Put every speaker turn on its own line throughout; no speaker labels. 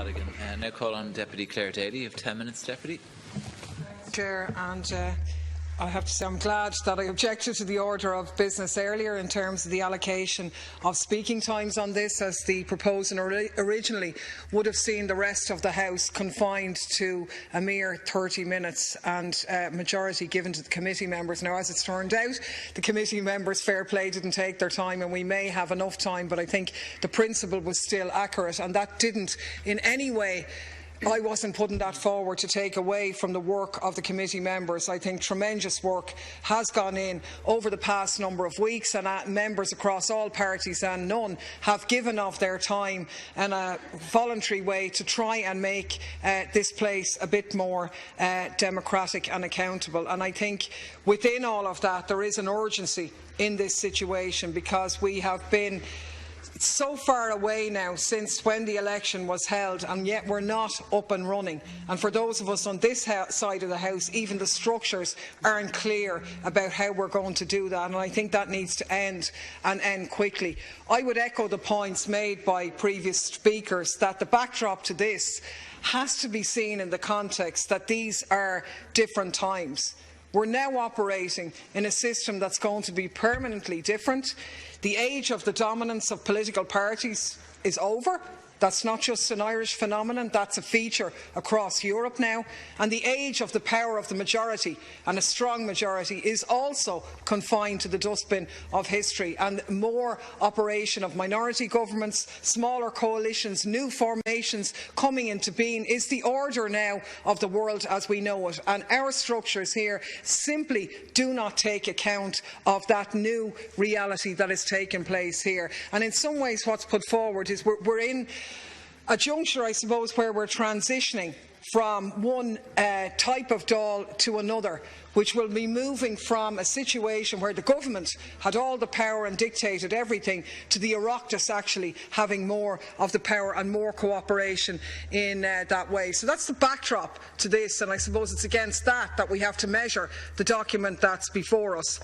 Halligan. Now call on Deputy Claire Daly. You have 10 minutes, Deputy.
Chair, and I have to say I'm glad that I objected to the order of business earlier in terms of the allocation of speaking times on this, as the proposal originally would have seen the rest of the House confined to a mere 30 minutes and majority given to the committee members. Now, as it's turned out, the committee members, fair play, didn't take their time, and we may have enough time, but I think the principle was still accurate, and that didn't in any way, I wasn't putting that forward to take away from the work of the committee members. I think tremendous work has gone in over the past number of weeks, and members across all parties and none have given of their time in a voluntary way to try and make this place a bit more democratic and accountable. And I think within all of that there is an urgency in this situation, because we have been so far away now since when the election was held, and yet we're not up and running. And for those of us on this side of the House, even the structures aren't clear about how we're going to do that, and I think that needs to end, and end quickly. I would echo the points made by previous speakers that the backdrop to this has to be seen in the context that these are different times. We're now operating in a system that's going to be permanently different. The age of the dominance of political parties is over. That's not just an Irish phenomenon, that's a feature across Europe now. And the age of the power of the majority, and a strong majority, is also confined to the dustbin of history. And more operation of minority governments, smaller coalitions, new formations coming into being is the order now of the world as we know it. And our structures here simply do not take account of that new reality that is taking place here. And in some ways what's put forward is we're in a juncture, I suppose, where we're transitioning from one type of Dáil to another, which will be moving from a situation where the government had all the power and dictated everything to the Oireachtas actually having more of the power and more cooperation in that way. So that's the backdrop to this, and I suppose it's against that we have to measure the document that's before us.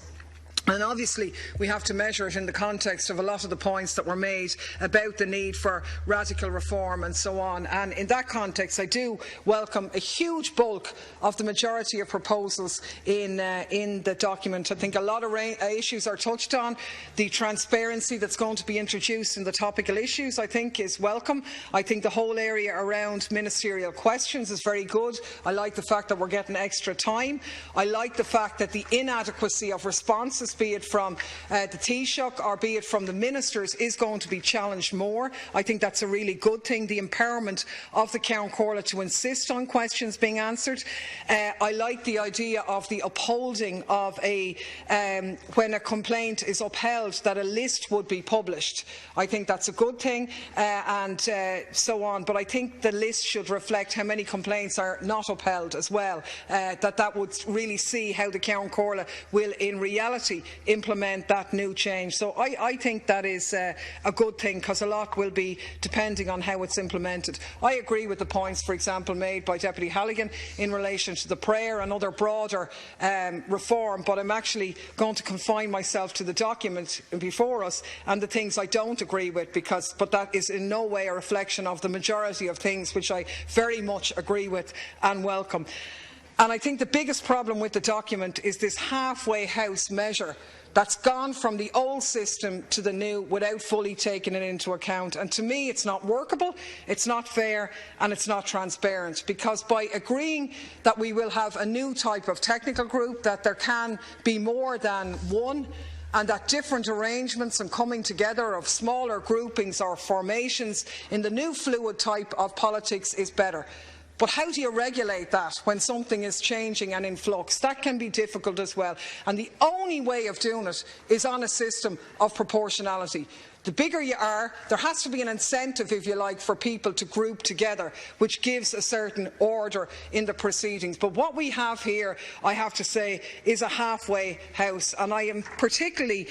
And obviously we have to measure it in the context of a lot of the points that were made about the need for radical reform and so on. And in that context I do welcome a huge bulk of the majority of proposals in the document. I think a lot of issues are touched on. The transparency that's going to be introduced in the topical issues, I think, is welcome. I think the whole area around ministerial questions is very good. I like the fact that we're getting extra time. I like the fact that the inadequacy of responses, be it from the Taoiseach or be it from the ministers, is going to be challenged more. I think that's a really good thing. The empowerment of the Ceann Comhairle to insist on questions being answered. I like the idea of the upholding of when a complaint is upheld, that a list would be published. I think that's a good thing, and so on. But I think the list should reflect how many complaints are not upheld as well. That would really see how the Ceann Comhairle will in reality implement that new change. So I think that is a good thing, because a lot will be depending on how it's implemented. I agree with the points, for example, made by Deputy Halligan in relation to the prayer and other broader reform, but I'm actually going to confine myself to the document before us and the things I don't agree with, but that is in no way a reflection of the majority of things which I very much agree with and welcome. And I think the biggest problem with the document is this halfway house measure that's gone from the old system to the new without fully taking it into account. And to me, it's not workable, it's not fair, and it's not transparent, because by agreeing that we will have a new type of technical group, that there can be more than one, and that different arrangements and coming together of smaller groupings or formations in the new fluid type of politics is better. But how do you regulate that when something is changing and in flux? That can be difficult as well. And the only way of doing it is on a system of proportionality. The bigger you are, there has to be an incentive, if you like, for people to group together, which gives a certain order in the proceedings. But what we have here, I have to say, is a halfway house. And I am particularly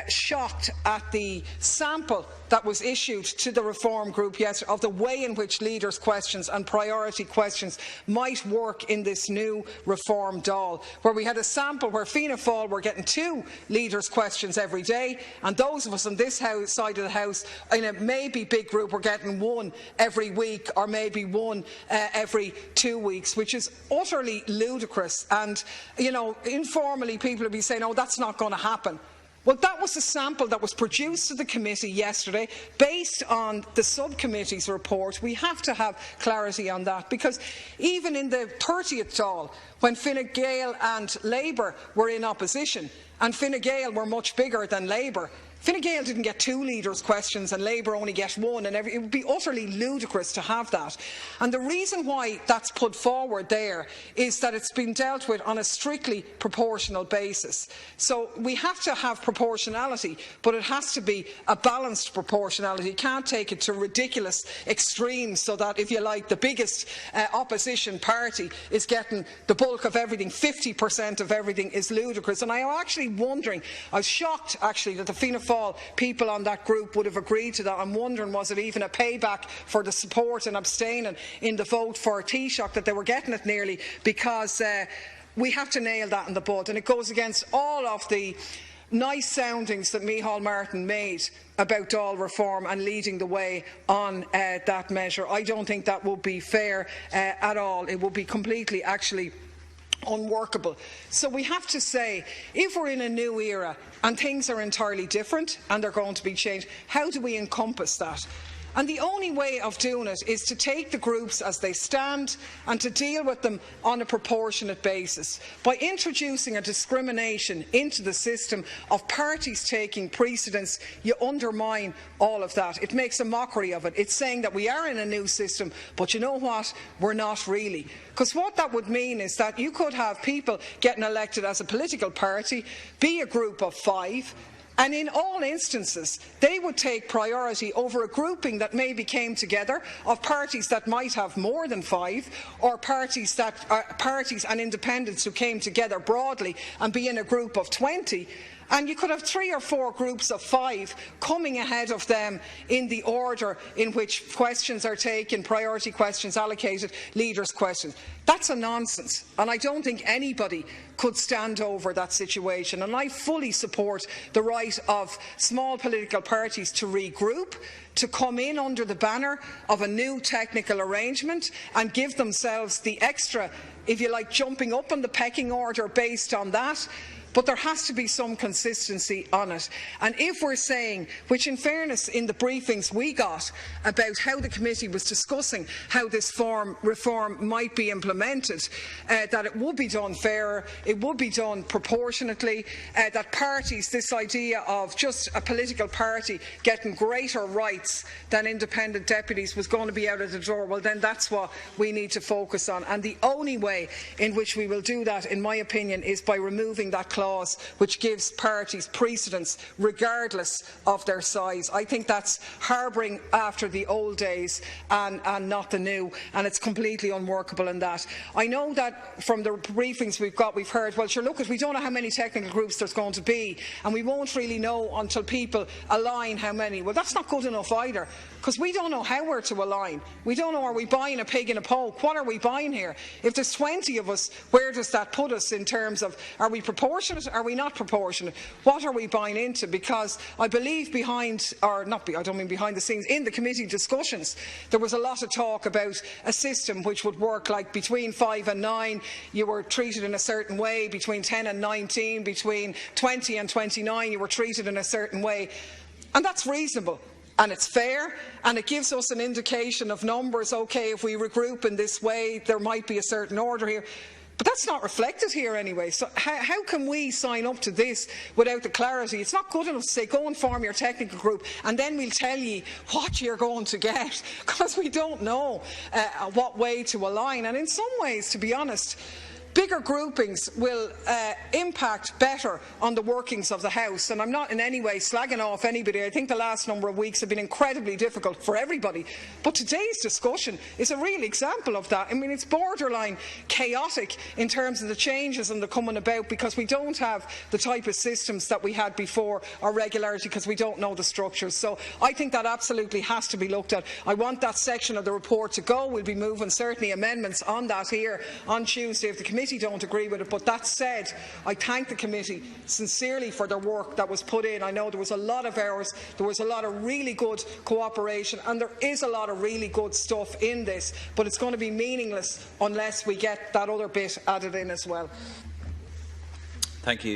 shocked at the sample that was issued to the Reform Group yesterday of the way in which leaders' questions and priority questions might work in this new Reform Dáil, where we had a sample where Fianna Fáil were getting 2 leaders' questions every day, and those of us on this side of the House in a maybe big group were getting 1 every week or maybe 1 every 2 weeks, which is utterly ludicrous. And, you know, informally people would be saying, oh, that's not going to happen. Well, that was the sample that was produced to the committee yesterday based on the subcommittee's report. We have to have clarity on that, because even in the 30th Dáil, when Fine Gael and Labour were in opposition, and Fine Gael were much bigger than Labour, Fine Gael didn't get 2 leaders' questions and Labour only get 1, and it would be utterly ludicrous to have that. And the reason why that's put forward there is that it's been dealt with on a strictly proportional basis. So we have to have proportionality, but it has to be a balanced proportionality. You can't take it to ridiculous extremes so that, if you like, the biggest opposition party is getting the bulk of everything. 50% of everything is ludicrous. And I am actually wondering, I was shocked actually that the Fianna Fáil people on that group would have agreed to that. I'm wondering, was it even a payback for the support and abstaining in the vote for Taoiseach that they were getting it nearly, because we have to nail that in the bud, and it goes against all of the nice soundings that Micheál Martin made about Dáil reform and leading the way on that measure. I don't think that would be fair at all. It would be completely actually unworkable. So we have to say, if we're in a new era and things are entirely different and they're going to be changed, how do we encompass that? And the only way of doing it is to take the groups as they stand and to deal with them on a proportionate basis. By introducing a discrimination into the system of parties taking precedence, you undermine all of that. It makes a mockery of it. It's saying that we are in a new system, but you know what? We're not really. Because what that would mean is that you could have people getting elected as a political party, be a group of 5, and in all instances, they would take priority over a grouping that maybe came together of parties that might have more than 5, or parties and independents who came together broadly and be in a group of 20. And you could have 3 or 4 groups of 5 coming ahead of them in the order in which questions are taken, priority questions allocated, leaders' questions. That's a nonsense, and I don't think anybody could stand over that situation. And I fully support the right of small political parties to regroup, to come in under the banner of a new technical arrangement and give themselves the extra, if you like, jumping up in the pecking order based on that. But there has to be some consistency on it. And if we're saying, which in fairness in the briefings we got about how the committee was discussing how this reform might be implemented, that it would be done fairer, it would be done proportionately, that parties, this idea of just a political party getting greater rights than independent deputies was going to be out of the door, well then that's what we need to focus on. And the only way in which we will do that, in my opinion, is by removing that clause which gives parties precedence regardless of their size. I think that's harbouring after the old days and not the new, and it's completely unworkable in that. I know that from the briefings we've heard, well sure, look, we don't know how many technical groups there's going to be, and we won't really know until people align how many. Well, that's not good enough either, because we don't know how we're to align. We don't know, are we buying a pig in a poke? What are we buying here? If there's 20 of us, where does that put us in terms of, are we proportionate? Are we not proportionate? What are we buying into? Because I believe behind, or not, I don't mean behind the scenes, in the committee discussions, there was a lot of talk about a system which would work like between 5 and 9, you were treated in a certain way, between 10 and 19, between 20 and 29, you were treated in a certain way. And that's reasonable. And it's fair, and it gives us an indication of numbers. OK, if we regroup in this way, there might be a certain order here. But that's not reflected here anyway. So how can we sign up to this without the clarity? It's not good enough to say, go and form your technical group, and then we'll tell you what you're going to get, because we don't know what way to align. And in some ways, to be honest, bigger groupings will impact better on the workings of the House. And I'm not in any way slagging off anybody. I think the last number of weeks have been incredibly difficult for everybody. But today's discussion is a real example of that. I mean, it's borderline chaotic in terms of the changes and the coming about, because we don't have the type of systems that we had before, or regularity, because we don't know the structures. So I think that absolutely has to be looked at. I want that section of the report to go. We'll be moving certainly amendments on that here on Tuesday if the committee don't agree with it. But that said, I thank the committee sincerely for their work that was put in. I know there was a lot of hours, there was a lot of really good cooperation, and there is a lot of really good stuff in this, but it's going to be meaningless unless we get that other bit added in as well.
Thank you.